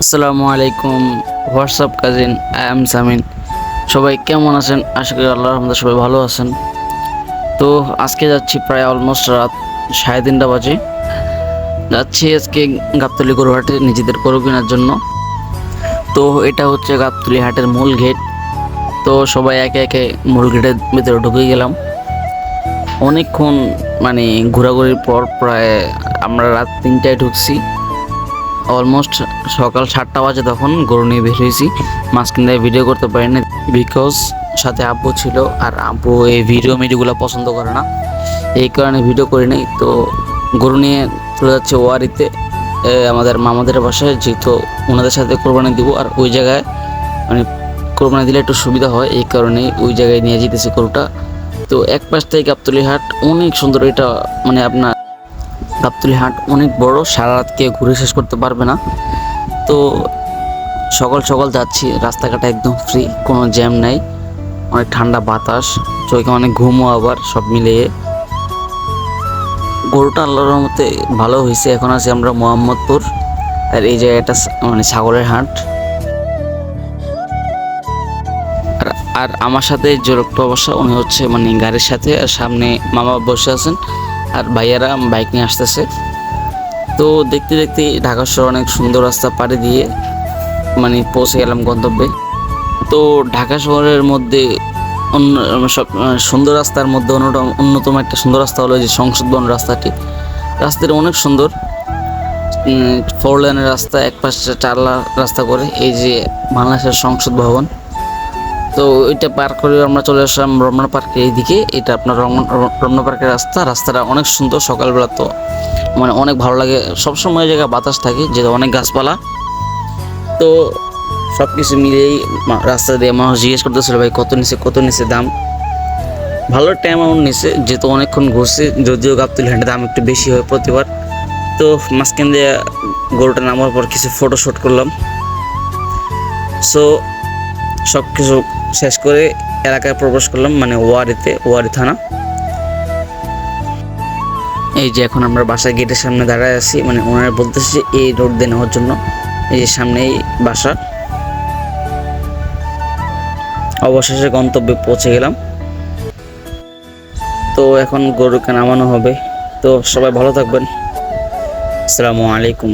আসসালামু আলাইকুম। WhatsApp cousin, I am Samin. সবাই কেমন আছেন? আশা করি আল্লাহর রহমতে সবাই ভালো আছেন। তো আজকে যাচ্ছি, প্রায় অলমোস্ট রাত 3:30 বাজে। যাচ্ছি আজকে গাবতলী গরুহাটে নিজেদের গরু কেনার জন্য। তো এটা হচ্ছে গাবতলী হাটের মূল গেট। তো সবাই একে একে মূল গেটের ভিতরে ঢুকে গেলাম। অনেকক্ষণ ঘোরাঘুরির পর প্রায় আমরা রাত 3টায় ঢুকছি। অলমোস্ট সকাল 7টা বাজে তখন গরু নিয়ে বের হয়েছি। মাঝখান থেকে ভিডিও করতে পারিনি, বিকজ সাথে আব্বু ছিল, আর আব্বু এই ভিডিওগুলো পছন্দ করে না, এই কারণে ভিডিও করিনি। তো গরু নিয়ে চলে যাচ্ছে ওয়ারিতে, আমাদের মামাদের বাসায়, যেহেতু ওনাদের সাথে কোরবানি দিব, আর ওই জায়গায় কোরবানি দিলে একটু সুবিধা হয়, এই কারণেই ওই জায়গায় নিয়ে যেতেছি গরুটা। তো এক পাশ থেকে গাবতলী হাট অনেক সুন্দর। এটা আপনার গাবতলী হাট অনেক বড়, সারা রাত কেউ ঘুরে শেষ করতে পারবে না। তো সকাল সকাল যাচ্ছি, রাস্তাঘাট একদম ফ্রি, কোনো জ্যাম নাই, অনেক ঠান্ডা বাতাস, চোখে অনেক ঘুমও, আবার সব মিলিয়ে গরুটা আল্লাহর রহমতে ভালো হয়েছে। এখন আছি আমরা মোহাম্মদপুর, আর এই জায়গাটা ছাগলের হাট। আর আমার সাথে যে লোকটা অবশ্য, উনি হচ্ছে গাড়ির সাথে, আর সামনে মামা বসে আছেন, আর ভাইয়ারা বাইক নিয়ে আসতেছে। তো দেখতে দেখতে ঢাকা শহর অনেক সুন্দর রাস্তা পাড়ি দিয়ে পৌঁছে গেলাম গন্তব্যে। তো ঢাকা শহরের মধ্যে সব সুন্দর রাস্তার মধ্যে অন্যতম একটা সুন্দর রাস্তা হলো যে সংসদ ভবন রাস্তাটি। রাস্তাটি অনেক সুন্দর, 4 লেনের রাস্তা, এক পাশে 4 রাস্তা করে, এই যে বাংলাদেশের সংসদ ভবন। তো ওইটা পার করে আমরা চলে আসলাম রমনা পার্কের এইদিকে। এটা আপনার রমনা পার্কের রাস্তাটা অনেক সুন্দর। সকালবেলা তো অনেক ভালো লাগে, সবসময় জায়গায় বাতাস থাকে, যেহেতু অনেক গাছপালা। তো সব কিছু মিলিয়েই রাস্তা দিয়ে মানুষ জিজ্ঞেস করতেছিল, ভাই কত নিচে দাম। ভালো একটা অ্যামাউন্ট নিছে, যেহেতু অনেকক্ষণ ঘুরছে, যদিও গাবতলী হাটের দাম একটু বেশি হয় প্রতিবার। তো মাঝখান দিয়ে গরুটা নামার পর কিছু ফটোশ্যুট করলাম। সো সব কিছু শেষ করে এলাকায় প্রবেশ করলাম, ওয়ারি থানা। এই যে এখন আমরা বাসার গেটের সামনে দাঁড়ায় আছি, ওনারা বলতেছে এই রোড দিয়ে নেওয়ার জন্য। এই যে সামনেই বাসা। অবশেষে গন্তব্যে পৌঁছে গেলাম। তো এখন গরুকে নামানো হবে। তো সবাই ভালো থাকবেন। আসসালামু আলাইকুম।